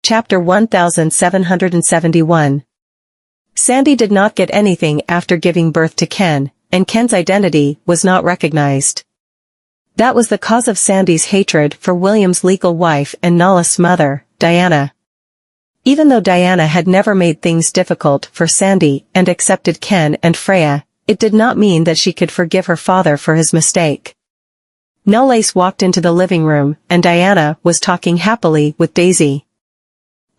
Chapter 1771. Sandy did not get anything after giving birth to Ken, and Ken's identity was not recognized. That was the cause of Sandy's hatred for William's legal wife and Noce's mother, Diana. Even though Diana had never made things difficult for Sandy and accepted Ken and Freya, it did not mean that she could forgive her father for his mistake. Noce walked into the living room, and Diana was talking happily with Daisy.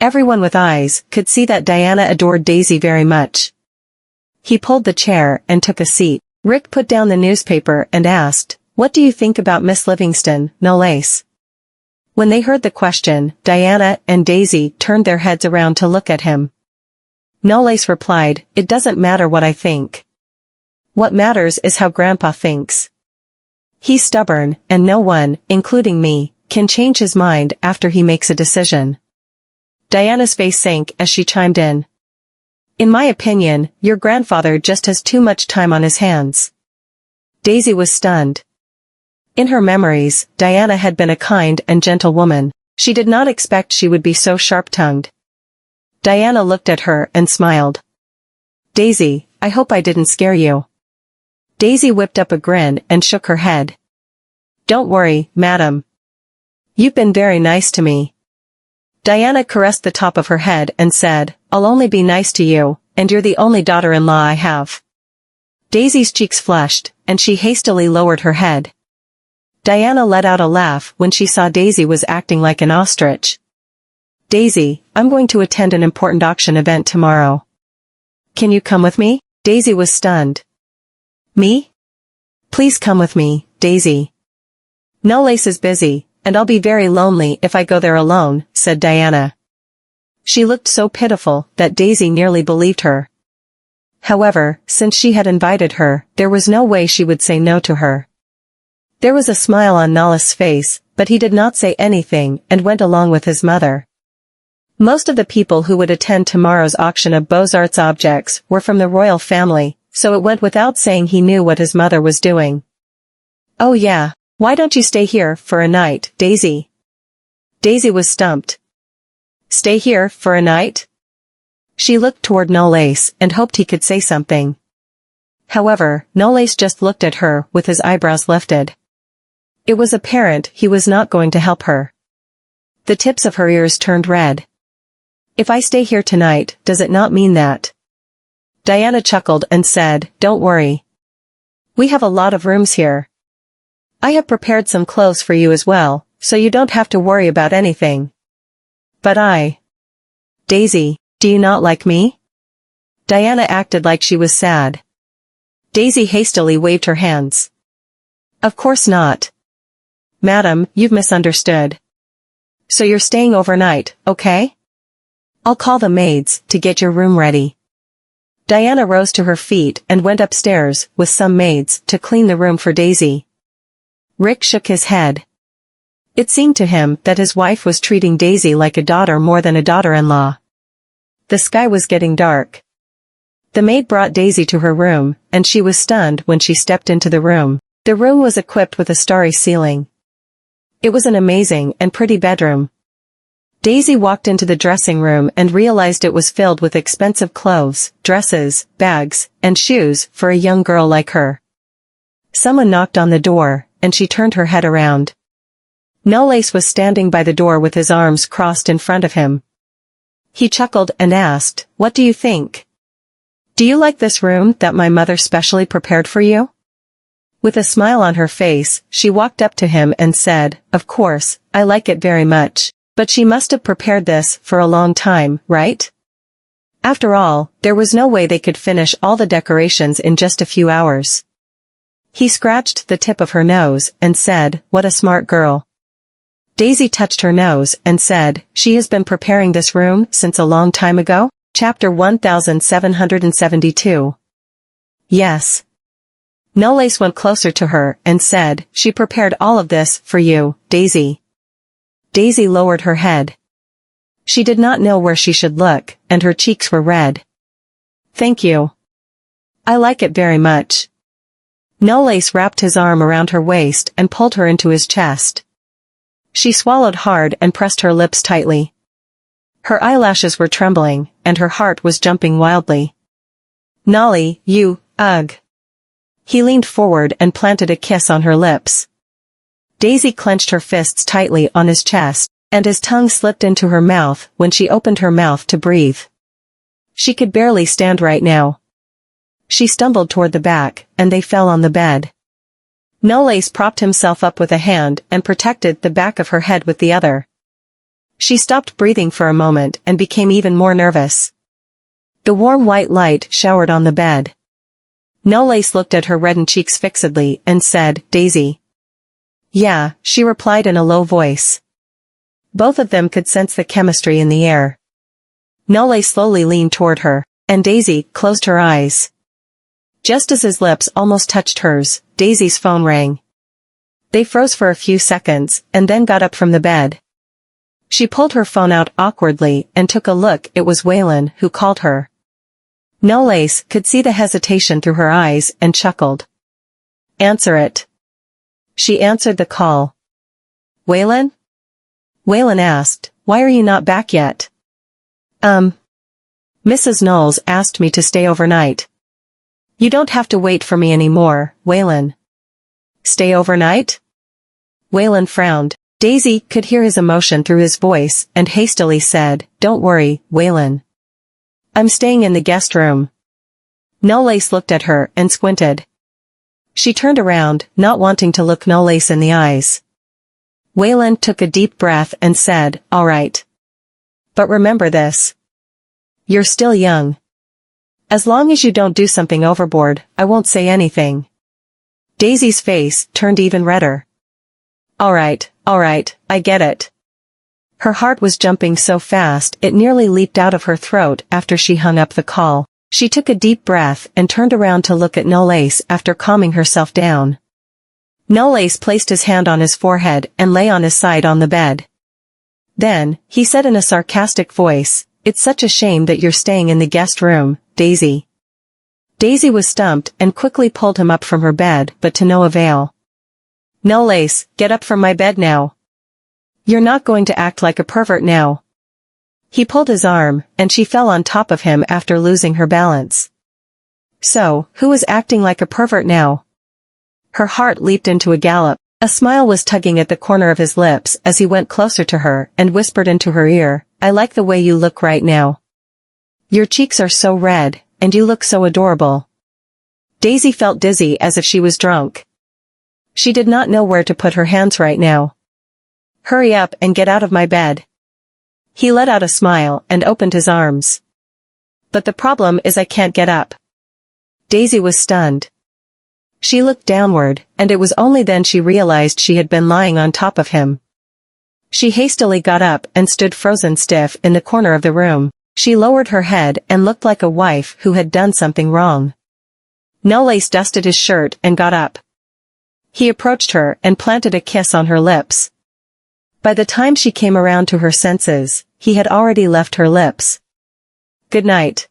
Everyone with eyes could see that Diana adored Daisy very much. He pulled the chair and took a seat. Rick put down the newspaper and asked, "What do you think about Miss Livingston, Noce?" When they heard the question, Diana and Daisy turned their heads around to look at him. Noce replied, "It doesn't matter what I think. What matters is how Grandpa thinks. He's stubborn, and no one, including me, can change his mind after he makes a decision." Diana's face sank as she chimed in. "In my opinion, your grandfather just has too much time on his hands." Daisy was stunned. In her memories, Diana had been a kind and gentle woman. She did not expect she would be so sharp-tongued. Diana looked at her and smiled. "Daisy, I hope I didn't scare you." Daisy whipped up a grin and shook her head. "Don't worry, madam. You've been very nice to me." Diana caressed the top of her head and said, "I'll only be nice to you, and you're the only daughter-in-law I have." Daisy's cheeks flushed, and she hastily lowered her head. Diana let out a laugh when she saw Daisy was acting like an ostrich. "Daisy, I'm going to attend an important auction event tomorrow. Can you come with me?" Daisy was stunned. "Me? Please come with me, Daisy." "Noce is busy, and I'll be very lonely if I go there alone," said Diana. She looked so pitiful that Daisy nearly believed her. However, since she had invited her, there was no way she would say no to her. There was a smile on Noce's face, but he did not say anything and went along with his mother. Most of the people who would attend tomorrow's auction of Beaux-Arts objects were from the royal family, so it went without saying he knew what his mother was doing. "Oh yeah. Why don't you stay here for a night, Daisy?" Daisy was stumped. "Stay here for a night?" She looked toward Noce and hoped he could say something. However, Noce just looked at her with his eyebrows lifted. It was apparent he was not going to help her. The tips of her ears turned red. "If I stay here tonight, does it not mean that?" Diana chuckled and said, "Don't worry. We have a lot of rooms here. I have prepared some clothes for you as well, so you don't have to worry about anything." "But Daisy, do you not like me?" Diana acted like she was sad. Daisy hastily waved her hands. "Of course not. Madam, you've misunderstood. So you're staying overnight, okay? I'll call the maids to get your room ready." Diana rose to her feet and went upstairs with some maids to clean the room for Daisy. Rick shook his head. It seemed to him that his wife was treating Daisy like a daughter more than a daughter-in-law. The sky was getting dark. The maid brought Daisy to her room, and she was stunned when she stepped into the room. The room was equipped with a starry ceiling. It was an amazing and pretty bedroom. Daisy walked into the dressing room and realized it was filled with expensive clothes, dresses, bags, and shoes for a young girl like her. Someone knocked on the door, and she turned her head around. Noce was standing by the door with his arms crossed in front of him. He chuckled and asked, "What do you think? Do you like this room that my mother specially prepared for you?" With a smile on her face, she walked up to him and said, "Of course, I like it very much, but she must have prepared this for a long time, right? After all, there was no way they could finish all the decorations in just a few hours." He scratched the tip of her nose and said, "What a smart girl." Daisy touched her nose and said, "She has been preparing this room since a long time ago?" Chapter 1772. "Yes." Noce went closer to her and said, "She prepared all of this for you, Daisy." Daisy lowered her head. She did not know where she should look, and her cheeks were red. "Thank you. I like it very much." Noce wrapped his arm around her waist and pulled her into his chest. She swallowed hard and pressed her lips tightly. Her eyelashes were trembling, and her heart was jumping wildly. Nolly, you, ugh. He leaned forward and planted a kiss on her lips. Daisy clenched her fists tightly on his chest, and his tongue slipped into her mouth when she opened her mouth to breathe. She could barely stand right now. She stumbled toward the back, and they fell on the bed. Noce propped himself up with a hand and protected the back of her head with the other. She stopped breathing for a moment and became even more nervous. The warm white light showered on the bed. Noce looked at her reddened cheeks fixedly and said, Daisy. Yeah, she replied in a low voice. Both of them could sense the chemistry in the air. Noce slowly leaned toward her, and Daisy closed her eyes. Just as his lips almost touched hers, Daisy's phone rang. They froze for a few seconds, and then got up from the bed. She pulled her phone out awkwardly and took a look. It was Waylon who called her. Noce could see the hesitation through her eyes and chuckled. Answer it. She answered the call. Waylon? Waylon asked, why are you not back yet? Mrs. Knowles asked me to stay overnight. You don't have to wait for me anymore, Waylon. Stay overnight? Waylon frowned. Daisy could hear his emotion through his voice and hastily said, don't worry, Waylon. I'm staying in the guest room. Noce looked at her and squinted. She turned around, not wanting to look Noce in the eyes. Waylon took a deep breath and said, all right. But remember this. You're still young. As long as you don't do something overboard, I won't say anything. Daisy's face turned even redder. All right, I get it. Her heart was jumping so fast it nearly leaped out of her throat after she hung up the call. She took a deep breath and turned around to look at Noce after calming herself down. Noce placed his hand on his forehead and lay on his side on the bed. Then, he said in a sarcastic voice, it's such a shame that you're staying in the guest room, Daisy. Daisy was stumped and quickly pulled him up from her bed, but to no avail. Noce, get up from my bed now. You're not going to act like a pervert now. He pulled his arm, and she fell on top of him after losing her balance. So, who is acting like a pervert now? Her heart leaped into a gallop. A smile was tugging at the corner of his lips as he went closer to her and whispered into her ear, I like the way you look right now. Your cheeks are so red, and you look so adorable. Daisy felt dizzy as if she was drunk. She did not know where to put her hands right now. Hurry up and get out of my bed. He let out a smile and opened his arms. But the problem is I can't get up. Daisy was stunned. She looked downward, and it was only then she realized she had been lying on top of him. She hastily got up and stood frozen stiff in the corner of the room. She lowered her head and looked like a wife who had done something wrong. Noce dusted his shirt and got up. He approached her and planted a kiss on her lips. By the time she came around to her senses, he had already left her lips. Good night.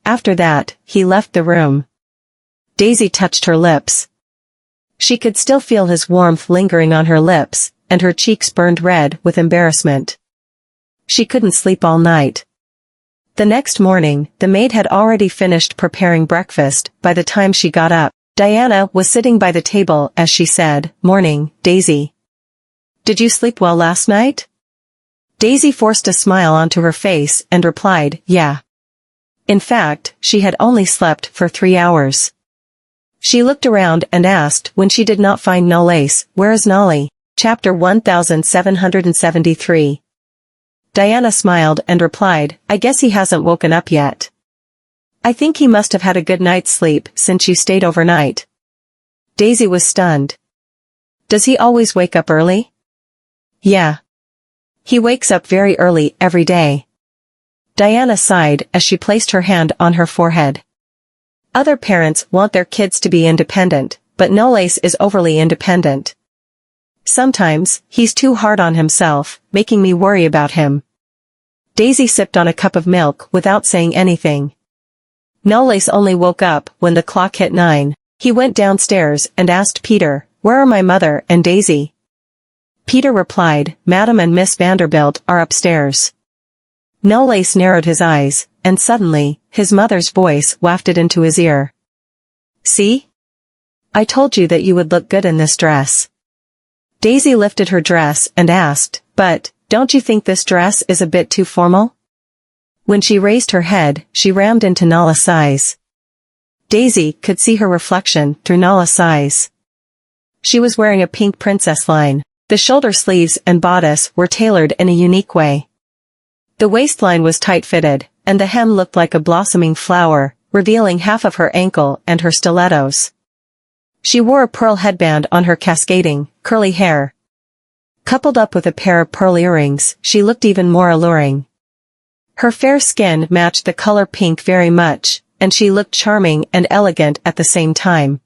After that, he left the room. Daisy touched her lips. She could still feel his warmth lingering on her lips, and her cheeks burned red with embarrassment. She couldn't sleep all night. The next morning, the maid had already finished preparing breakfast by the time she got up. Diana was sitting by the table as she said, Morning, Daisy. Did you sleep well last night? Daisy forced a smile onto her face and replied, Yeah. In fact, she had only slept for 3 hours. She looked around and asked when she did not find Noce, where is Nolly? Chapter 1773. Diana smiled and replied, I guess he hasn't woken up yet. I think he must have had a good night's sleep since you stayed overnight. Daisy was stunned. Does he always wake up early? Yeah. He wakes up very early every day. Diana sighed as she placed her hand on her forehead. Other parents want their kids to be independent, but Noce is overly independent. Sometimes, he's too hard on himself, making me worry about him. Daisy sipped on a cup of milk without saying anything. Noce only woke up when the clock hit 9. He went downstairs and asked Peter, Where are my mother and Daisy? Peter replied, Madam and Miss Vanderbilt are upstairs. Noce narrowed his eyes, and suddenly, his mother's voice wafted into his ear. "See? I told you that you would look good in this dress." Daisy lifted her dress and asked, "But, don't you think this dress is a bit too formal?" When she raised her head, she rammed into Nala's eyes. Daisy could see her reflection through Nala's eyes. She was wearing a pink princess line. The shoulder sleeves and bodice were tailored in a unique way. The waistline was tight-fitted, and the hem looked like a blossoming flower, revealing half of her ankle and her stilettos. She wore a pearl headband on her cascading, curly hair. Coupled up with a pair of pearl earrings, she looked even more alluring. Her fair skin matched the color pink very much, and she looked charming and elegant at the same time.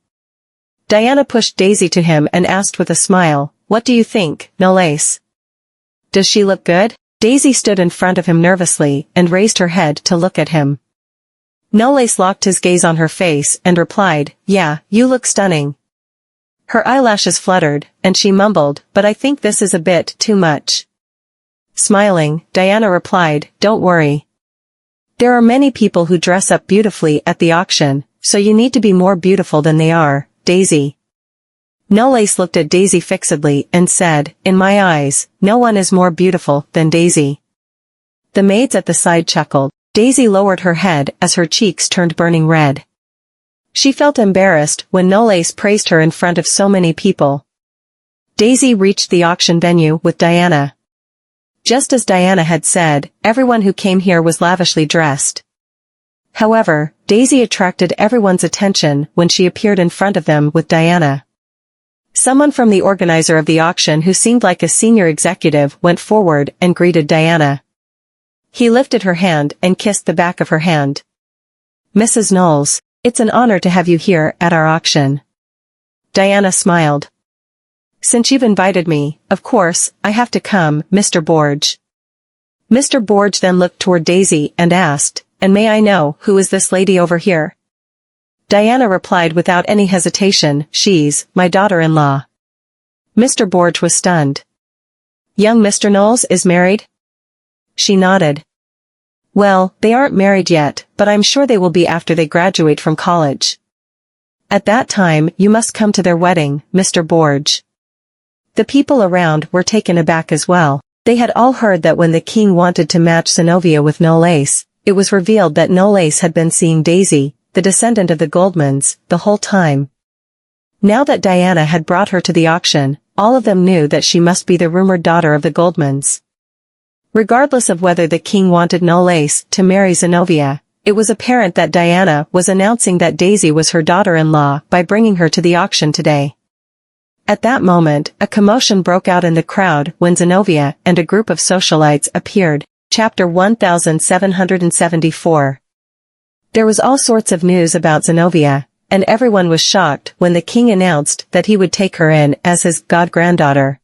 Diana pushed Daisy to him and asked with a smile, "What do you think, Noce? Does she look good?" Daisy stood in front of him nervously and raised her head to look at him. Noce locked his gaze on her face and replied, "Yeah, you look stunning." Her eyelashes fluttered, and she mumbled, "But I think this is a bit too much." Smiling, Diana replied, "Don't worry. There are many people who dress up beautifully at the auction, so you need to be more beautiful than they are, Daisy." Noce looked at Daisy fixedly and said, "In my eyes, no one is more beautiful than Daisy." The maids at the side chuckled. Daisy lowered her head as her cheeks turned burning red. She felt embarrassed when Noce praised her in front of so many people. Daisy reached the auction venue with Diana. Just as Diana had said, everyone who came here was lavishly dressed. However, Daisy attracted everyone's attention when she appeared in front of them with Diana. Someone from the organizer of the auction who seemed like a senior executive went forward and greeted Diana. He lifted her hand and kissed the back of her hand. "Mrs. Knowles, it's an honor to have you here at our auction." Diana smiled. "Since you've invited me, of course, I have to come, Mr. Borge." Mr. Borge then looked toward Daisy and asked, "And may I know who is this lady over here?" Diana replied without any hesitation, "She's my daughter-in-law." Mr. Borge was stunned. "Young Mr. Knowles is married?" She nodded. "Well, they aren't married yet, but I'm sure they will be after they graduate from college. At that time, you must come to their wedding, Mr. Borge." The people around were taken aback as well. They had all heard that when the king wanted to match Zenovia with Noce, it was revealed that Noce had been seeing Daisy, the descendant of the Goldmans, the whole time. Now that Diana had brought her to the auction, all of them knew that she must be the rumored daughter of the Goldmans. Regardless of whether the king wanted Noce to marry Zenovia, it was apparent that Diana was announcing that Daisy was her daughter-in-law by bringing her to the auction today. At that moment, a commotion broke out in the crowd when Zenovia and a group of socialites appeared. Chapter 1774. There was all sorts of news about Zenovia, and everyone was shocked when the king announced that he would take her in as his god-granddaughter.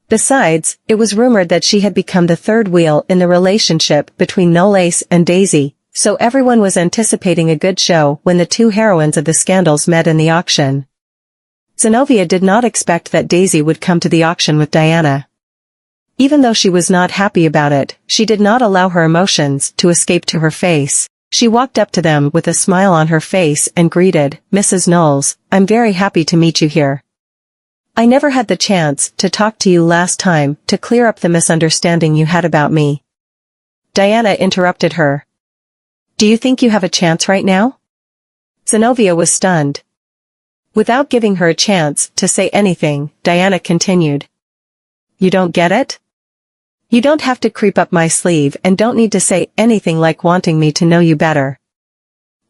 Besides, it was rumored that she had become the third wheel in the relationship between Noce and Daisy, so everyone was anticipating a good show when the two heroines of the scandals met in the auction. Zenovia did not expect that Daisy would come to the auction with Diana. Even though she was not happy about it, she did not allow her emotions to escape to her face. She walked up to them with a smile on her face and greeted, "Mrs. Knowles, I'm very happy to meet you here. I never had the chance to talk to you last time to clear up the misunderstanding you had about me." Diana interrupted her. "Do you think you have a chance right now?" Zenovia was stunned. Without giving her a chance to say anything, Diana continued. "You don't get it? You don't have to creep up my sleeve and don't need to say anything like wanting me to know you better.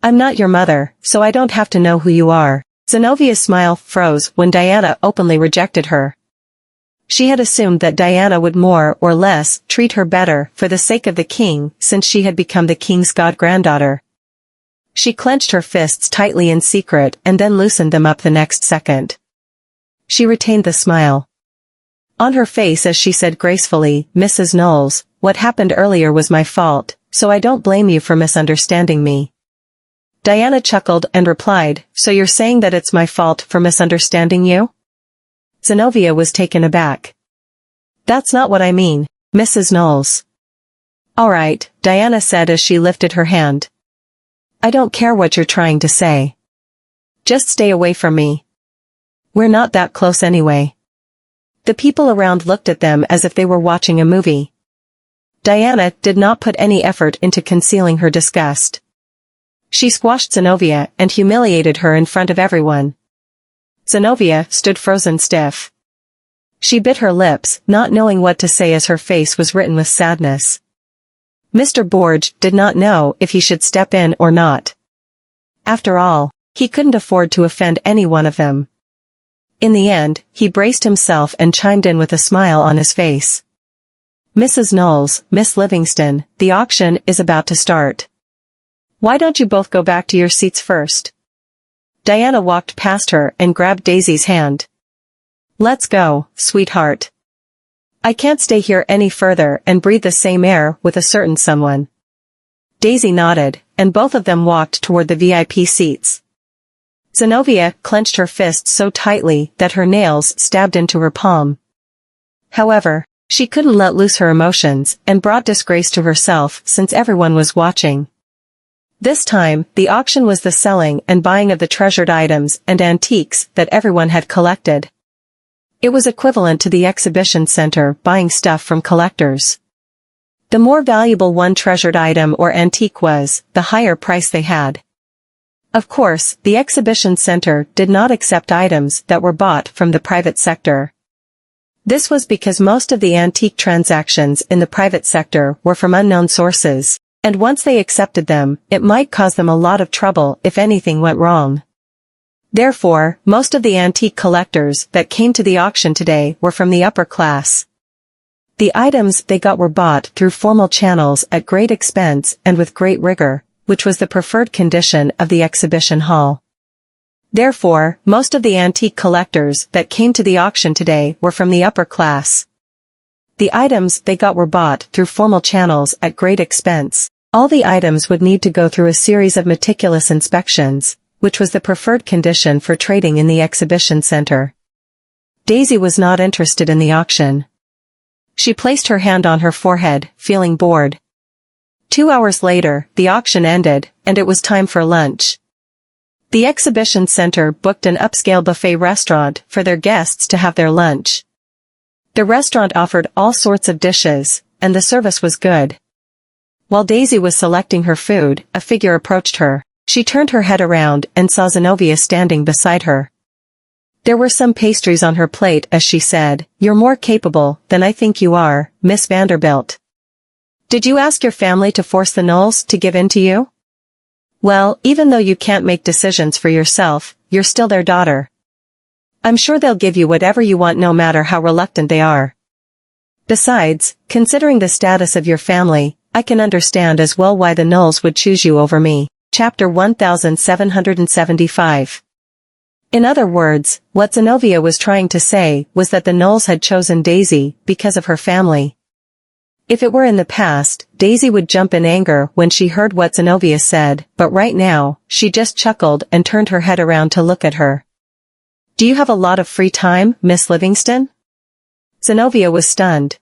I'm not your mother, so I don't have to know who you are." Zenovia's smile froze when Diana openly rejected her. She had assumed that Diana would more or less treat her better for the sake of the king since she had become the king's god-granddaughter. She clenched her fists tightly in secret and then loosened them up the next second. She retained the smile on her face as she said gracefully, "Mrs. Knowles, what happened earlier was my fault, so I don't blame you for misunderstanding me." Diana chuckled and replied, "So you're saying that it's my fault for misunderstanding you?" Zenovia was taken aback. "That's not what I mean, Mrs. Knowles. All right, Diana said as she lifted her hand. I don't care what you're trying to say. Just stay away from me. We're not that close anyway. The people around looked at them as if they were watching a movie. Diana did not put any effort into concealing her disgust. She squashed Zenovia and humiliated her in front of everyone. Zenovia stood frozen stiff. She bit her lips, not knowing what to say as her face was written with sadness. Mr. Borge did not know if he should step in or not. After all, he couldn't afford to offend any one of them. In the end, he braced himself and chimed in with a smile on his face. Mrs. Knowles, Miss Livingston, the auction is about to start. Why don't you both go back to your seats first? Diana walked past her and grabbed Daisy's hand. Let's go, sweetheart. I can't stay here any further and breathe the same air with a certain someone. Daisy nodded, and both of them walked toward the VIP seats. Zenovia clenched her fist so tightly that her nails stabbed into her palm. However, she couldn't let loose her emotions and brought disgrace to herself since everyone was watching. This time, the auction was the selling and buying of the treasured items and antiques that everyone had collected. It was equivalent to the exhibition center buying stuff from collectors. The more valuable one treasured item or antique was, the higher price they had. Of course, the exhibition center did not accept items that were bought from the private sector. This was because most of the antique transactions in the private sector were from unknown sources, and once they accepted them, it might cause them a lot of trouble if anything went wrong. Therefore, most of the antique collectors that came to the auction today were from the upper class. The items they got were bought through formal channels at great expense and with great rigor, which was the preferred condition of the exhibition hall. Therefore, most of the antique collectors that came to the auction today were from the upper class. The items they got were bought through formal channels at great expense. All the items would need to go through a series of meticulous inspections, which was the preferred condition for trading in the exhibition center. Daisy was not interested in the auction. She placed her hand on her forehead, feeling bored. 2 hours later, the auction ended, and it was time for lunch. The exhibition center booked an upscale buffet restaurant for their guests to have their lunch. The restaurant offered all sorts of dishes, and the service was good. While Daisy was selecting her food, a figure approached her. She turned her head around and saw Zenovia standing beside her. There were some pastries on her plate as she said, "You're more capable than I think you are, Miss Vanderbilt. Did you ask your family to force the Knowles to give in to you? Well, even though you can't make decisions for yourself, you're still their daughter. I'm sure they'll give you whatever you want no matter how reluctant they are. Besides, considering the status of your family, I can understand as well why the Knowles would choose you over me." Chapter 1775. In other words, what Zenovia was trying to say was that the Knowles had chosen Daisy because of her family. If it were in the past, Daisy would jump in anger when she heard what Zenovia said, but right now, she just chuckled and turned her head around to look at her. "Do you have a lot of free time, Miss Livingston?" Zenovia was stunned.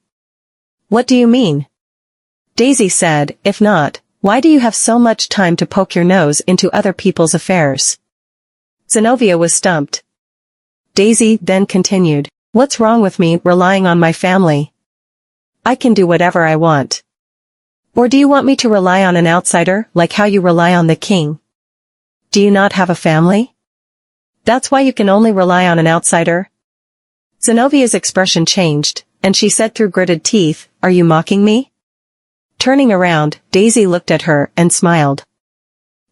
"What do you mean?" Daisy said, "If not, why do you have so much time to poke your nose into other people's affairs?" Zenovia was stumped. Daisy then continued, "What's wrong with me relying on my family? I can do whatever I want. Or do you want me to rely on an outsider like how you rely on the king? Do you not have a family? That's why you can only rely on an outsider?" Zenovia's expression changed, and she said through gritted teeth, "Are you mocking me?" Turning around, Daisy looked at her and smiled.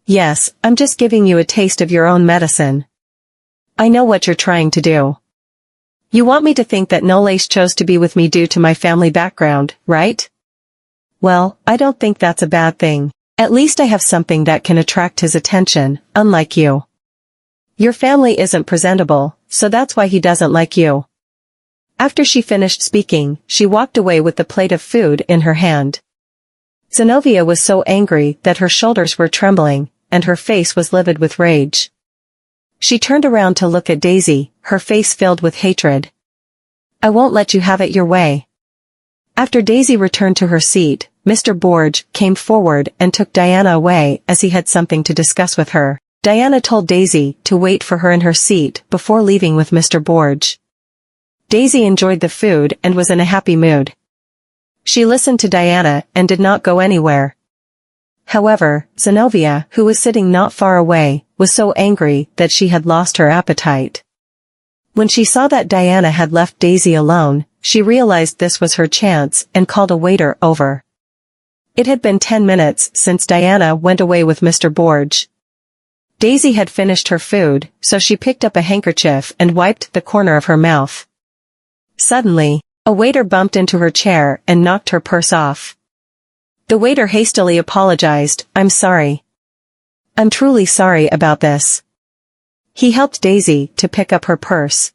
"Yes, I'm just giving you a taste of your own medicine. I know what you're trying to do. You want me to think that Noce chose to be with me due to my family background, right? Well, I don't think that's a bad thing. At least I have something that can attract his attention, unlike you. Your family isn't presentable, so that's why he doesn't like you." After she finished speaking, she walked away with the plate of food in her hand. Zenovia was so angry that her shoulders were trembling, and her face was livid with rage. She turned around to look at Daisy, her face filled with hatred. "I won't let you have it your way." After Daisy returned to her seat, Mr. Borge came forward and took Diana away as he had something to discuss with her. Diana told Daisy to wait for her in her seat before leaving with Mr. Borge. Daisy enjoyed the food and was in a happy mood. She listened to Diana and did not go anywhere. However, Zenovia, who was sitting not far away, was so angry that she had lost her appetite. When she saw that Diana had left Daisy alone, she realized this was her chance and called a waiter over. It had been 10 minutes since Diana went away with Mr. Borge. Daisy had finished her food, so she picked up a handkerchief and wiped the corner of her mouth. Suddenly, a waiter bumped into her chair and knocked her purse off. The waiter hastily apologized. "I'm sorry. I'm truly sorry about this." He helped Daisy to pick up her purse.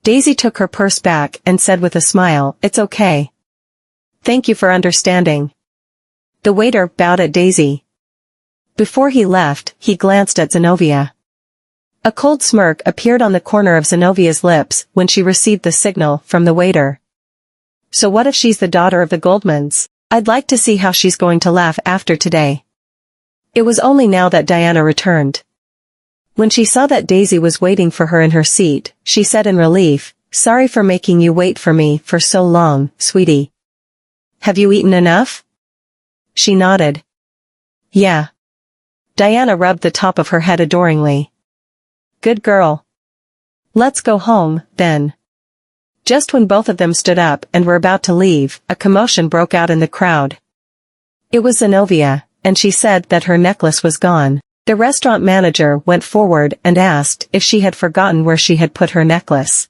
Daisy took her purse back and said with a smile, "It's okay. Thank you for understanding." The waiter bowed at Daisy. Before he left, he glanced at Zenovia. A cold smirk appeared on the corner of Zenovia's lips when she received the signal from the waiter. So what if she's the daughter of the Goldmans? I'd like to see how she's going to laugh after today. It was only now that Diana returned. When she saw that Daisy was waiting for her in her seat, she said in relief, "Sorry for making you wait for me for so long, sweetie. Have you eaten enough?" She nodded. "Yeah." Diana rubbed the top of her head adoringly. "Good girl. Let's go home, then." Just when both of them stood up and were about to leave, a commotion broke out in the crowd. It was Zenovia, and she said that her necklace was gone. The restaurant manager went forward and asked if she had forgotten where she had put her necklace.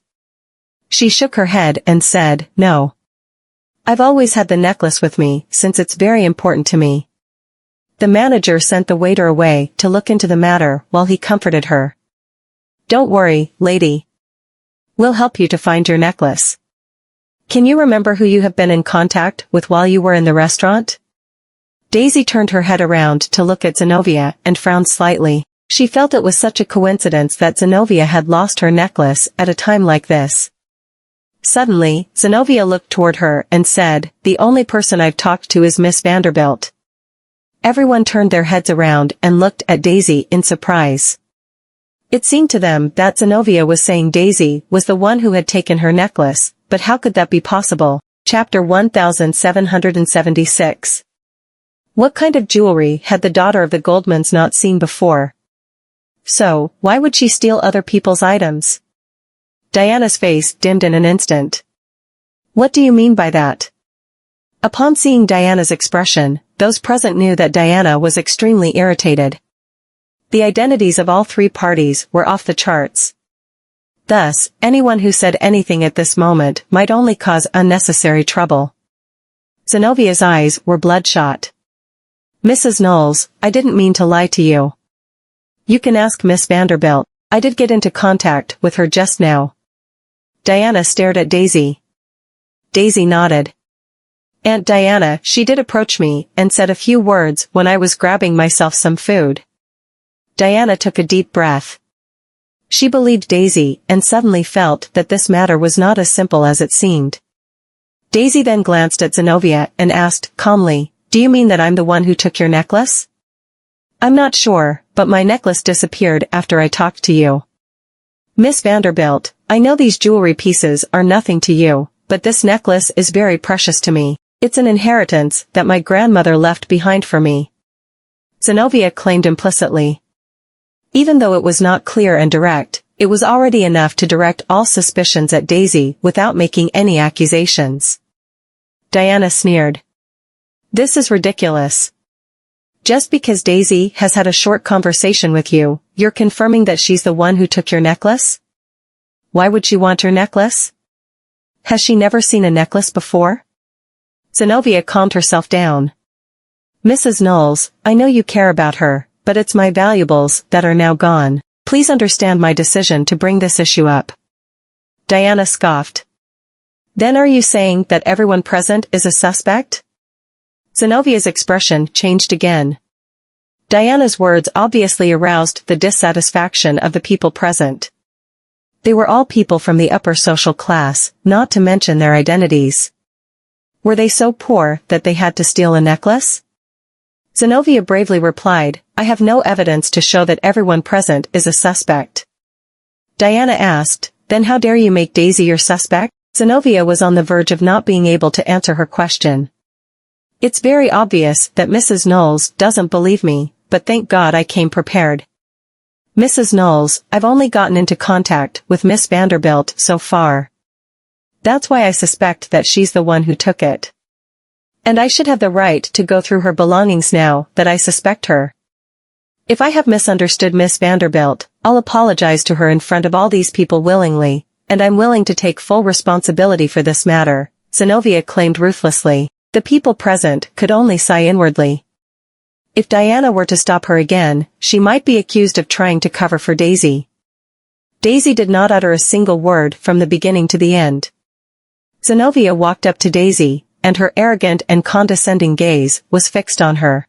She shook her head and said, "No. I've always had the necklace with me since it's very important to me." The manager sent the waiter away to look into the matter while he comforted her. "Don't worry, lady. We'll help you to find your necklace. Can you remember who you have been in contact with while you were in the restaurant?" Daisy turned her head around to look at Zenovia and frowned slightly. She felt it was such a coincidence that Zenovia had lost her necklace at a time like this. Suddenly, Zenovia looked toward her and said, "The only person I've talked to is Miss Vanderbilt." Everyone turned their heads around and looked at Daisy in surprise. It seemed to them that Zenovia was saying Daisy was the one who had taken her necklace, but how could that be possible? Chapter 1776. What kind of jewelry had the daughter of the Goldmans not seen before? So, why would she steal other people's items? Diana's face dimmed in an instant. "What do you mean by that?" Upon seeing Diana's expression, those present knew that Diana was extremely irritated. The identities of all three parties were off the charts. Thus, anyone who said anything at this moment might only cause unnecessary trouble. Zenovia's eyes were bloodshot. "Mrs. Knowles, I didn't mean to lie to you. You can ask Miss Vanderbilt. I did get into contact with her just now." Diana stared at Daisy. Daisy nodded. "Aunt Diana, she did approach me and said a few words when I was grabbing myself some food." Diana took a deep breath. She believed Daisy and suddenly felt that this matter was not as simple as it seemed. Daisy then glanced at Zenovia and asked calmly, "Do you mean that I'm the one who took your necklace?" "I'm not sure, but my necklace disappeared after I talked to you." "Miss Vanderbilt, I know these jewelry pieces are nothing to you, but this necklace is very precious to me. It's an inheritance that my grandmother left behind for me," Zenovia claimed implicitly. Even though it was not clear and direct, it was already enough to direct all suspicions at Daisy without making any accusations. Diana sneered. "This is ridiculous. Just because Daisy has had a short conversation with you, you're confirming that she's the one who took your necklace? Why would she want your necklace? Has she never seen a necklace before?" Zenovia calmed herself down. "Mrs. Knowles, I know you care about her, but it's my valuables that are now gone. Please understand my decision to bring this issue up." Diana scoffed. "Then are you saying that everyone present is a suspect?" Zenovia's expression changed again. Diana's words obviously aroused the dissatisfaction of the people present. They were all people from the upper social class, not to mention their identities. Were they so poor that they had to steal a necklace? Zenovia bravely replied, I have no evidence to show that everyone present is a suspect. Diana asked, then how dare you make Daisy your suspect? Zenovia was on the verge of not being able to answer her question. It's very obvious that Mrs. Knowles doesn't believe me, but thank God I came prepared. Mrs. Knowles, I've only gotten into contact with Miss Vanderbilt so far. That's why I suspect that she's the one who took it. And I should have the right to go through her belongings now that I suspect her. If I have misunderstood Miss Vanderbilt, I'll apologize to her in front of all these people willingly, and I'm willing to take full responsibility for this matter, Zenovia claimed ruthlessly. The people present could only sigh inwardly. If Diana were to stop her again, she might be accused of trying to cover for Daisy. Daisy did not utter a single word from the beginning to the end. Zenovia walked up to Daisy, and her arrogant and condescending gaze was fixed on her.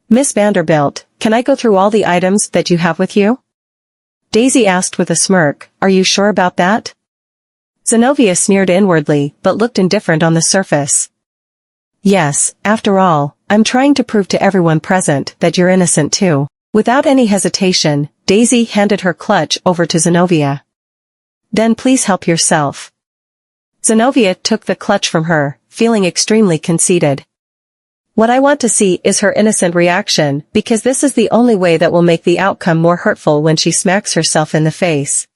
Miss Vanderbilt, can I go through all the items that you have with you? Daisy asked with a smirk, are you sure about that? Zenovia sneered inwardly but looked indifferent on the surface. Yes, after all, I'm trying to prove to everyone present that you're innocent too. Without any hesitation, Daisy handed her clutch over to Zenovia. Then please help yourself. Zenovia took the clutch from her, feeling extremely conceited. What I want to see is her innocent reaction, because this is the only way that will make the outcome more hurtful when she smacks herself in the face.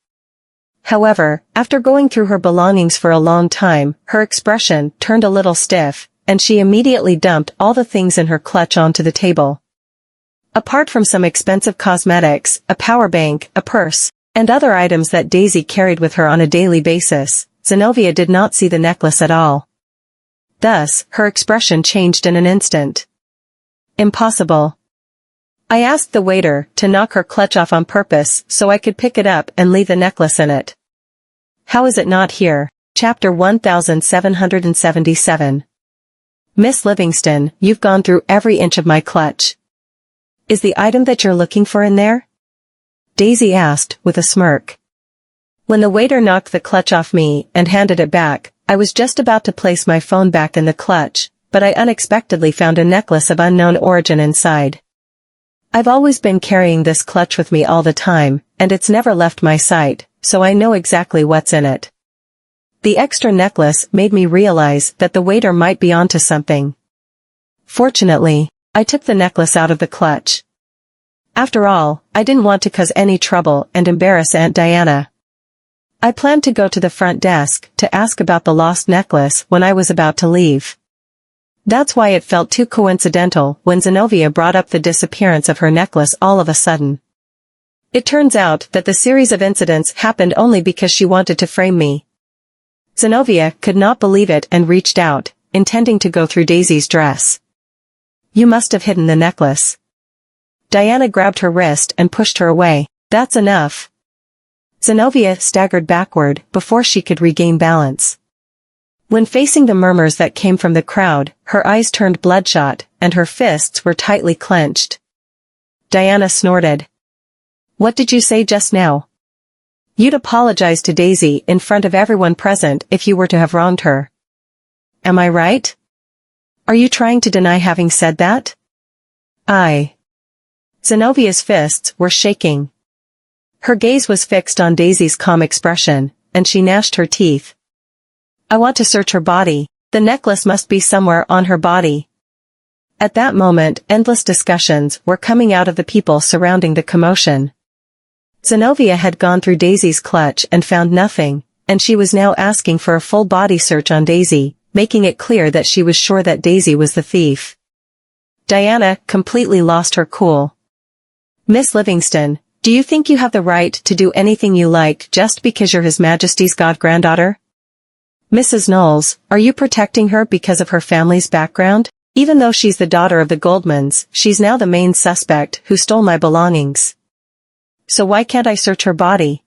However, after going through her belongings for a long time, her expression turned a little stiff, and she immediately dumped all the things in her clutch onto the table. Apart from some expensive cosmetics, a power bank, a purse, and other items that Daisy carried with her on a daily basis, Zenovia did not see the necklace at all. Thus, her expression changed in an instant. Impossible. I asked the waiter to knock her clutch off on purpose so I could pick it up and leave the necklace in it. How is it not here? Chapter 1777. Miss Livingston, you've gone through every inch of my clutch. Is the item that you're looking for in there? Daisy asked, with a smirk. When the waiter knocked the clutch off me and handed it back, I was just about to place my phone back in the clutch, but I unexpectedly found a necklace of unknown origin inside. I've always been carrying this clutch with me all the time, and it's never left my sight, so I know exactly what's in it. The extra necklace made me realize that the waiter might be onto something. Fortunately, I took the necklace out of the clutch. After all, I didn't want to cause any trouble and embarrass Aunt Diana. I planned to go to the front desk to ask about the lost necklace when I was about to leave. That's why it felt too coincidental when Zenovia brought up the disappearance of her necklace all of a sudden. It turns out that the series of incidents happened only because she wanted to frame me. Zenovia could not believe it and reached out, intending to go through Daisy's dress. You must have hidden the necklace. Diana grabbed her wrist and pushed her away. That's enough. Zenovia staggered backward before she could regain balance. When facing the murmurs that came from the crowd, her eyes turned bloodshot, and her fists were tightly clenched. Diana snorted. What did you say just now? You'd apologize to Daisy in front of everyone present if you were to have wronged her. Am I right? Are you trying to deny having said that? Zenovia's fists were shaking. Her gaze was fixed on Daisy's calm expression, and she gnashed her teeth. I want to search her body. The necklace must be somewhere on her body. At that moment, endless discussions were coming out of the people surrounding the commotion. Zenovia had gone through Daisy's clutch and found nothing, and she was now asking for a full body search on Daisy, making it clear that she was sure that Daisy was the thief. Diana completely lost her cool. Miss Livingston, do you think you have the right to do anything you like just because you're His Majesty's god-granddaughter? Mrs. Knowles, are you protecting her because of her family's background? Even though she's the daughter of the Goldmans, she's now the main suspect who stole my belongings. So why can't I search her body?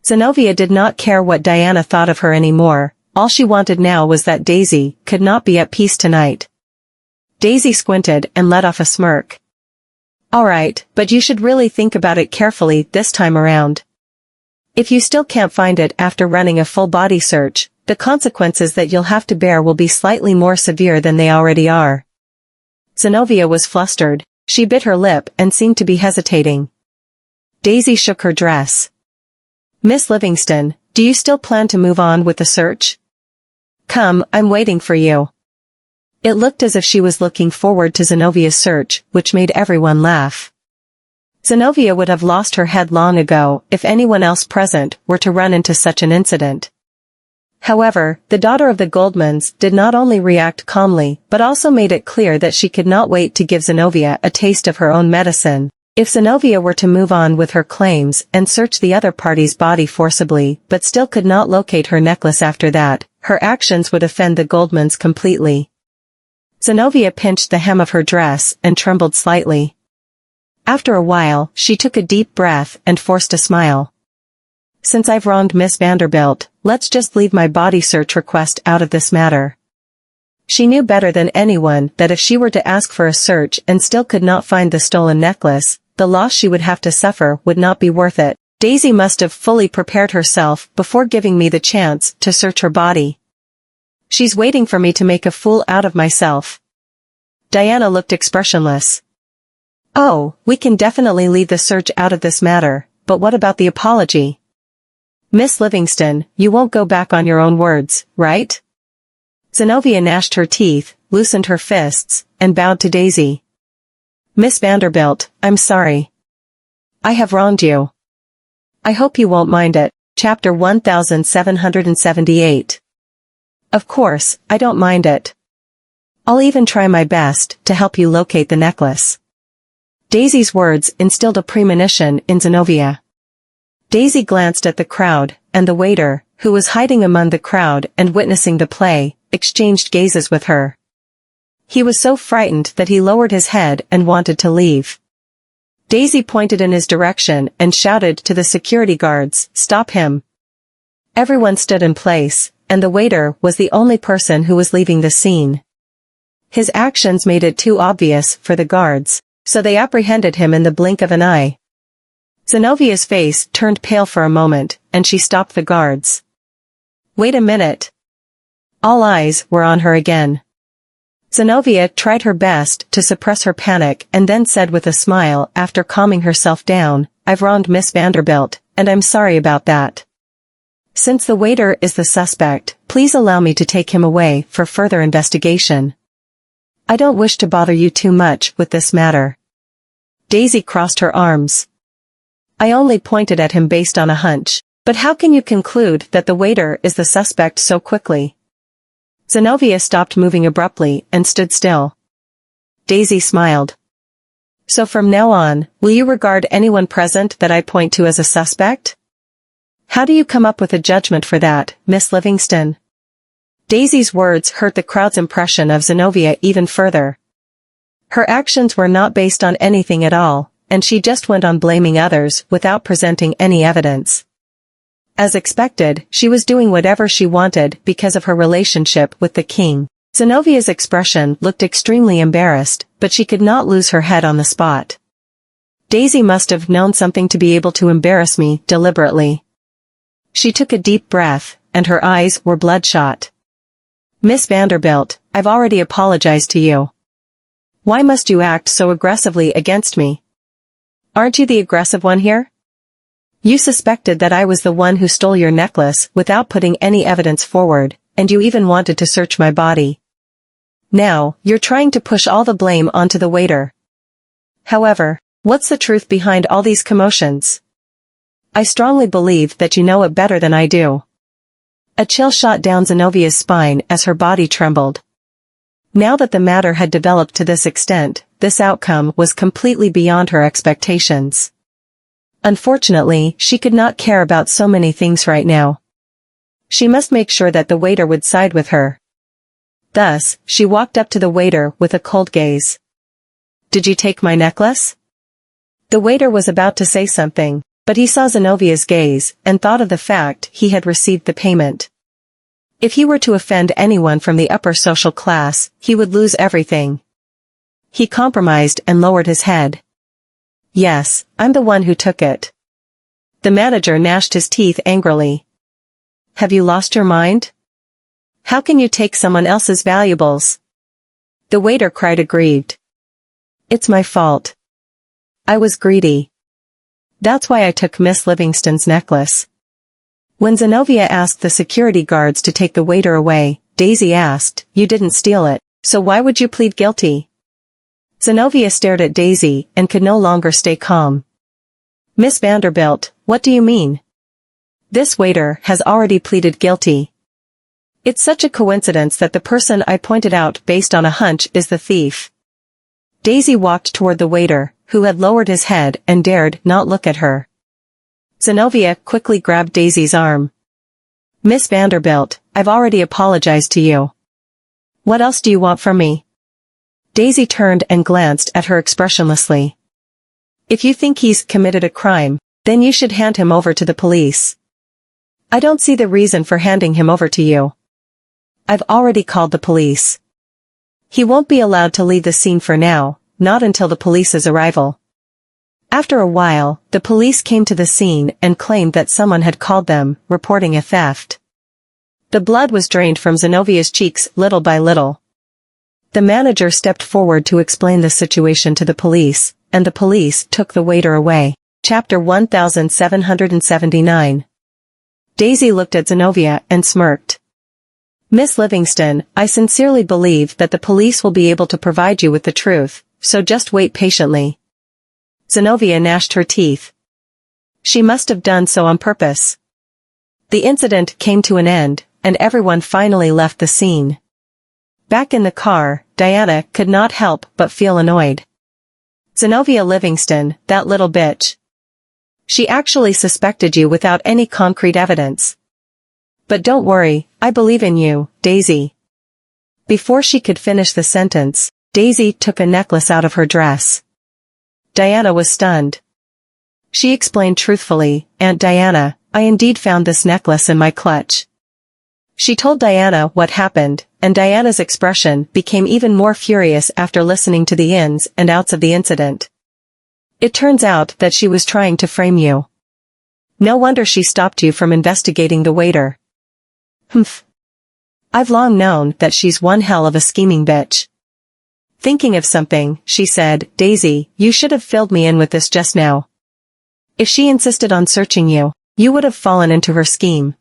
Zenovia did not care what Diana thought of her anymore. All she wanted now was that Daisy could not be at peace tonight. Daisy squinted and let off a smirk. All right, but you should really think about it carefully this time around. If you still can't find it after running a full body search, the consequences that you'll have to bear will be slightly more severe than they already are. Zenovia was flustered. She bit her lip and seemed to be hesitating. Daisy shook her dress. Miss Livingston, do you still plan to move on with the search? Come, I'm waiting for you. It looked as if she was looking forward to Zenovia's search, which made everyone laugh. Zenovia would have lost her head long ago if anyone else present were to run into such an incident. However, the daughter of the Goldmans did not only react calmly but also made it clear that she could not wait to give Zenovia a taste of her own medicine. If Zenovia were to move on with her claims and search the other party's body forcibly but still could not locate her necklace after that, her actions would offend the Goldmans completely. Zenovia pinched the hem of her dress and trembled slightly. After a while, she took a deep breath and forced a smile. Since I've wronged Miss Vanderbilt, let's just leave my body search request out of this matter. She knew better than anyone that if she were to ask for a search and still could not find the stolen necklace, the loss she would have to suffer would not be worth it. Daisy must have fully prepared herself before giving me the chance to search her body. She's waiting for me to make a fool out of myself. Diana looked expressionless. Oh, we can definitely leave the search out of this matter, but what about the apology? Miss Livingston, you won't go back on your own words, right? Zenovia gnashed her teeth, loosened her fists, and bowed to Daisy. Miss Vanderbilt, I'm sorry. I have wronged you. I hope you won't mind it. Chapter 1778. Of course, I don't mind it. I'll even try my best to help you locate the necklace. Daisy's words instilled a premonition in Zenovia. Daisy glanced at the crowd, and the waiter, who was hiding among the crowd and witnessing the play, exchanged gazes with her. He was so frightened that he lowered his head and wanted to leave. Daisy pointed in his direction and shouted to the security guards, "Stop him!" Everyone stood in place, and the waiter was the only person who was leaving the scene. His actions made it too obvious for the guards, so they apprehended him in the blink of an eye. Zenovia's face turned pale for a moment, and she stopped the guards. Wait a minute. All eyes were on her again. Zenovia tried her best to suppress her panic and then said with a smile after calming herself down, I've wronged Miss Vanderbilt, and I'm sorry about that. Since the waiter is the suspect, please allow me to take him away for further investigation. I don't wish to bother you too much with this matter. Daisy crossed her arms. I only pointed at him based on a hunch, but how can you conclude that the waiter is the suspect so quickly? Zenovia stopped moving abruptly and stood still. Daisy smiled. So from now on, will you regard anyone present that I point to as a suspect? How do you come up with a judgment for that, Miss Livingston? Daisy's words hurt the crowd's impression of Zenovia even further. Her actions were not based on anything at all, and she just went on blaming others without presenting any evidence. As expected, she was doing whatever she wanted because of her relationship with the king. Zenovia's expression looked extremely embarrassed, but she could not lose her head on the spot. Daisy must have known something to be able to embarrass me deliberately. She took a deep breath, and her eyes were bloodshot. Miss Vanderbilt, I've already apologized to you. Why must you act so aggressively against me? Aren't you the aggressive one here? You suspected that I was the one who stole your necklace without putting any evidence forward, and you even wanted to search my body. Now, you're trying to push all the blame onto the waiter. However, what's the truth behind all these commotions? I strongly believe that you know it better than I do. A chill shot down Zenovia's spine as her body trembled. Now that the matter had developed to this extent, this outcome was completely beyond her expectations. Unfortunately, she could not care about so many things right now. She must make sure that the waiter would side with her. Thus, she walked up to the waiter with a cold gaze. Did you take my necklace? The waiter was about to say something, but he saw Zenovia's gaze and thought of the fact he had received the payment. If he were to offend anyone from the upper social class, he would lose everything. He compromised and lowered his head. Yes, I'm the one who took it. The manager gnashed his teeth angrily. Have you lost your mind? How can you take someone else's valuables? The waiter cried aggrieved. It's my fault. I was greedy. That's why I took Miss Livingston's necklace. When Zenovia asked the security guards to take the waiter away, Daisy asked, you didn't steal it, so why would you plead guilty? Zenovia stared at Daisy and could no longer stay calm. Miss Vanderbilt, what do you mean? This waiter has already pleaded guilty. It's such a coincidence that the person I pointed out based on a hunch is the thief. Daisy walked toward the waiter, who had lowered his head and dared not look at her. Zenovia quickly grabbed Daisy's arm. Miss Vanderbilt, I've already apologized to you. What else do you want from me? Daisy turned and glanced at her expressionlessly. If you think he's committed a crime, then you should hand him over to the police. I don't see the reason for handing him over to you. I've already called the police. He won't be allowed to leave the scene for now, not until the police's arrival. After a while, the police came to the scene and claimed that someone had called them, reporting a theft. The blood was drained from Zenovia's cheeks little by little. The manager stepped forward to explain the situation to the police, and the police took the waiter away. Chapter 1779. Daisy looked at Zenovia and smirked. Miss Livingston, I sincerely believe that the police will be able to provide you with the truth, so just wait patiently. Zenovia gnashed her teeth. She must have done so on purpose. The incident came to an end, and everyone finally left the scene. Back in the car, Diana could not help but feel annoyed. Zenovia Livingston, that little bitch. She actually suspected you without any concrete evidence. But don't worry, I believe in you, Daisy. Before she could finish the sentence, Daisy took a necklace out of her dress. Diana was stunned. She explained truthfully, Aunt Diana, I indeed found this necklace in my clutch. She told Diana what happened, and Diana's expression became even more furious after listening to the ins and outs of the incident. It turns out that she was trying to frame you. No wonder she stopped you from investigating the waiter. Humph. I've long known that she's one hell of a scheming bitch. Thinking of something, she said, Daisy, you should have filled me in with this just now. If she insisted on searching you, you would have fallen into her scheme.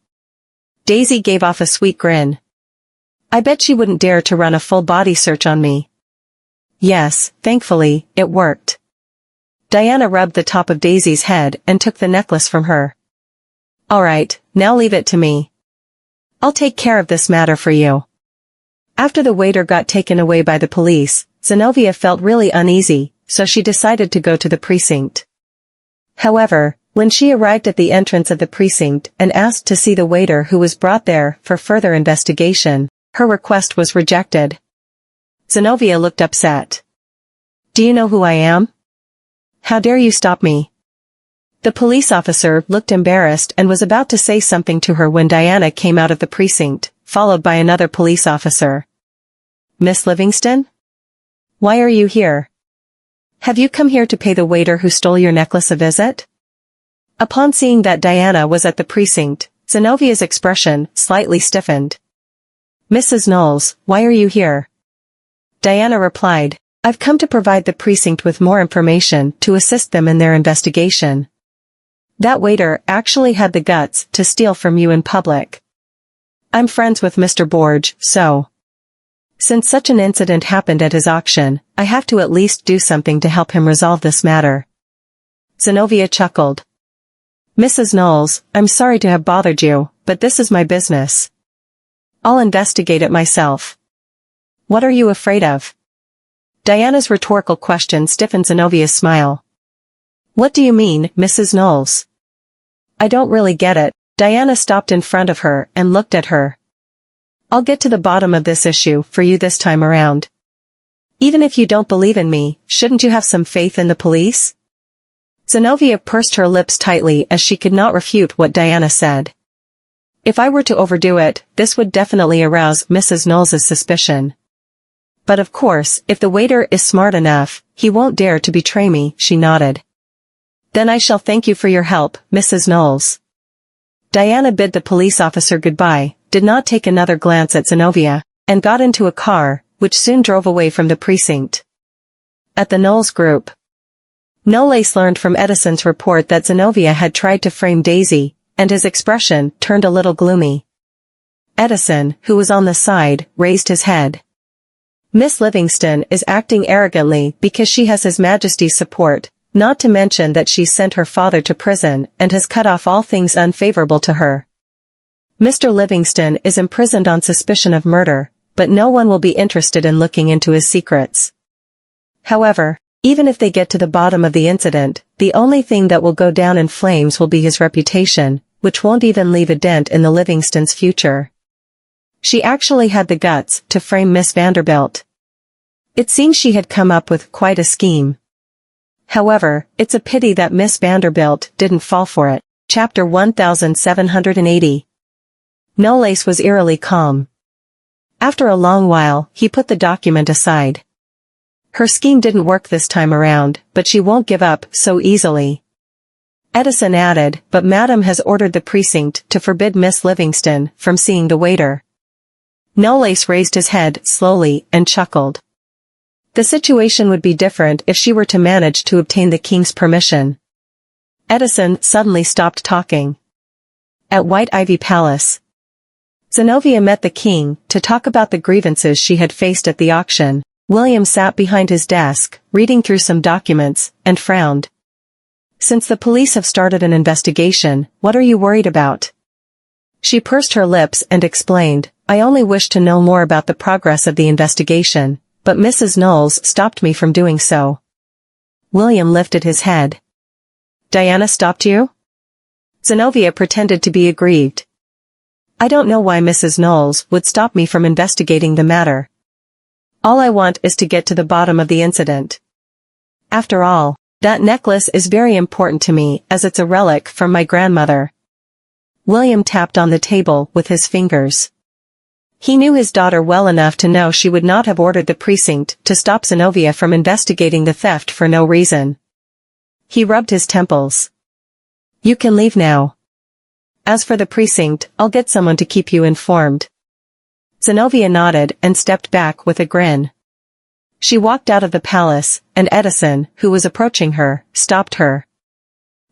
Daisy gave off a sweet grin. I bet she wouldn't dare to run a full body search on me. Yes, thankfully, it worked. Diana rubbed the top of Daisy's head and took the necklace from her. All right, now leave it to me. I'll take care of this matter for you. After the waiter got taken away by the police, Zenovia felt really uneasy, so she decided to go to the precinct. However, when she arrived at the entrance of the precinct and asked to see the waiter who was brought there for further investigation, her request was rejected. Zenovia looked upset. Do you know who I am? How dare you stop me? The police officer looked embarrassed and was about to say something to her when Diana came out of the precinct, followed by another police officer. Miss Livingston? Why are you here? Have you come here to pay the waiter who stole your necklace a visit? Upon seeing that Diana was at the precinct, Zenovia's expression slightly stiffened. Mrs. Knowles, why are you here? Diana replied, I've come to provide the precinct with more information to assist them in their investigation. That waiter actually had the guts to steal from you in public. I'm friends with Mr. Borge, so. Since such an incident happened at his auction, I have to at least do something to help him resolve this matter. Zenovia chuckled. Mrs. Knowles, I'm sorry to have bothered you, but this is my business. I'll investigate it myself. What are you afraid of? Diana's rhetorical question stiffened Zenovia's smile. What do you mean, Mrs. Knowles? I don't really get it. Diana stopped in front of her and looked at her. I'll get to the bottom of this issue for you this time around. Even if you don't believe in me, shouldn't you have some faith in the police? Zenovia pursed her lips tightly as she could not refute what Diana said. If I were to overdo it, this would definitely arouse Mrs. Knowles' suspicion. But of course, if the waiter is smart enough, he won't dare to betray me, she nodded. Then I shall thank you for your help, Mrs. Knowles. Diana bid the police officer goodbye, did not take another glance at Zenovia, and got into a car, which soon drove away from the precinct. At the Noce group, Noce learned from Edison's report that Zenovia had tried to frame Daisy, and his expression turned a little gloomy. Edison, who was on the side, raised his head. Miss Livingston is acting arrogantly because she has His Majesty's support, not to mention that she's sent her father to prison and has cut off all things unfavorable to her. Mr. Livingston is imprisoned on suspicion of murder, but no one will be interested in looking into his secrets. However, even if they get to the bottom of the incident, the only thing that will go down in flames will be his reputation, which won't even leave a dent in the Livingstons' future. She actually had the guts to frame Miss Vanderbilt. It seems she had come up with quite a scheme. However, it's a pity that Miss Vanderbilt didn't fall for it. Chapter 1780. Noce was eerily calm. After a long while, he put the document aside. Her scheme didn't work this time around, but she won't give up so easily. Edison added, but Madam has ordered the precinct to forbid Miss Livingston from seeing the waiter. Noce raised his head slowly and chuckled. The situation would be different if she were to manage to obtain the king's permission. Edison suddenly stopped talking. At White Ivy Palace, Zenovia met the king to talk about the grievances she had faced at the auction. William sat behind his desk, reading through some documents, and frowned. Since the police have started an investigation, what are you worried about? She pursed her lips and explained, I only wish to know more about the progress of the investigation, but Mrs. Knowles stopped me from doing so. William lifted his head. Diana stopped you? Zenovia pretended to be aggrieved. I don't know why Mrs. Knowles would stop me from investigating the matter. All I want is to get to the bottom of the incident. After all, that necklace is very important to me as it's a relic from my grandmother. William tapped on the table with his fingers. He knew his daughter well enough to know she would not have ordered the precinct to stop Zenovia from investigating the theft for no reason. He rubbed his temples. You can leave now. As for the precinct, I'll get someone to keep you informed. Zenovia nodded and stepped back with a grin. She walked out of the palace, and Edison, who was approaching her, stopped her.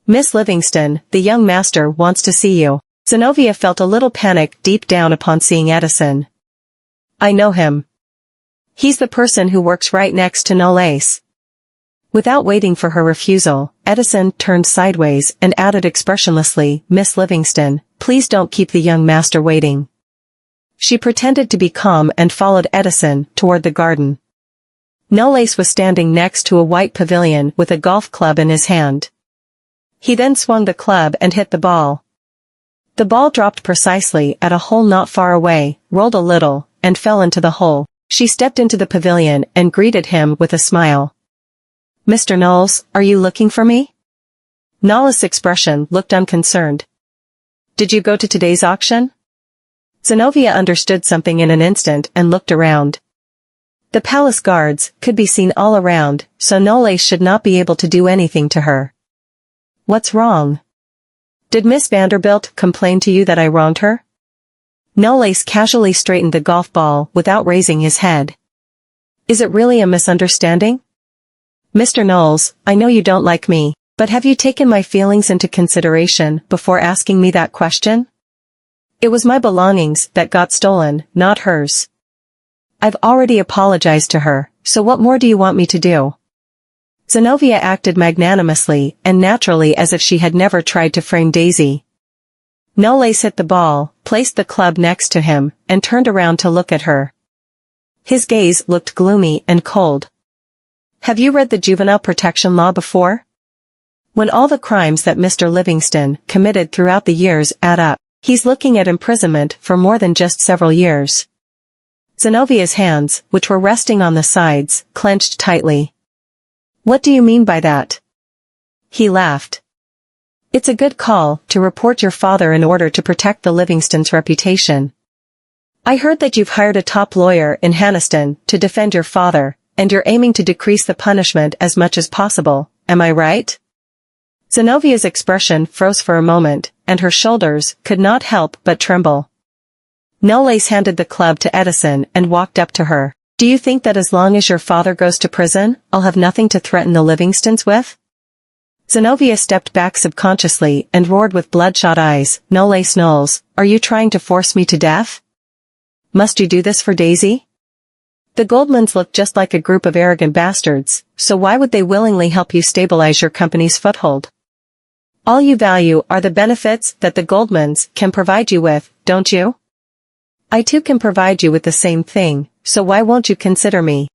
Miss Livingston, the young master wants to see you. Zenovia felt a little panic deep down upon seeing Edison. I know him. He's the person who works right next to Noce. Without waiting for her refusal, Edison turned sideways and added expressionlessly, Miss Livingston, please don't keep the young master waiting. She pretended to be calm and followed Edison toward the garden. Noce was standing next to a white pavilion with a golf club in his hand. He then swung the club and hit the ball. The ball dropped precisely at a hole not far away, rolled a little, and fell into the hole. She stepped into the pavilion and greeted him with a smile. Mr. Knowles, are you looking for me? Knowles' expression looked unconcerned. Did you go to today's auction? Zenovia understood something in an instant and looked around. The palace guards could be seen all around, so Noce should not be able to do anything to her. What's wrong? Did Miss Vanderbilt complain to you that I wronged her? Noce casually straightened the golf ball without raising his head. Is it really a misunderstanding? Mr. Knowles, I know you don't like me, but have you taken my feelings into consideration before asking me that question? It was my belongings that got stolen, not hers. I've already apologized to her, so what more do you want me to do? Zenovia acted magnanimously and naturally as if she had never tried to frame Daisy. Noce hit the ball, placed the club next to him, and turned around to look at her. His gaze looked gloomy and cold. Have you read the juvenile protection law before? When all the crimes that Mr. Livingston committed throughout the years add up, he's looking at imprisonment for more than just several years. Zenovia's hands, which were resting on the sides, clenched tightly. What do you mean by that? He laughed. It's a good call to report your father in order to protect the Livingstons' reputation. I heard that you've hired a top lawyer in Hanniston to defend your father, and you're aiming to decrease the punishment as much as possible, am I right? Zenovia's expression froze for a moment, and her shoulders could not help but tremble. Noce handed the club to Edison and walked up to her. Do you think that as long as your father goes to prison, I'll have nothing to threaten the Livingstons with? Zenovia stepped back subconsciously and roared with bloodshot eyes, Noce Knowles, are you trying to force me to death? Must you do this for Daisy? The Goldmans look just like a group of arrogant bastards, so why would they willingly help you stabilize your company's foothold? All you value are the benefits that the Goldmans can provide you with, don't you? I too can provide you with the same thing, so why won't you consider me?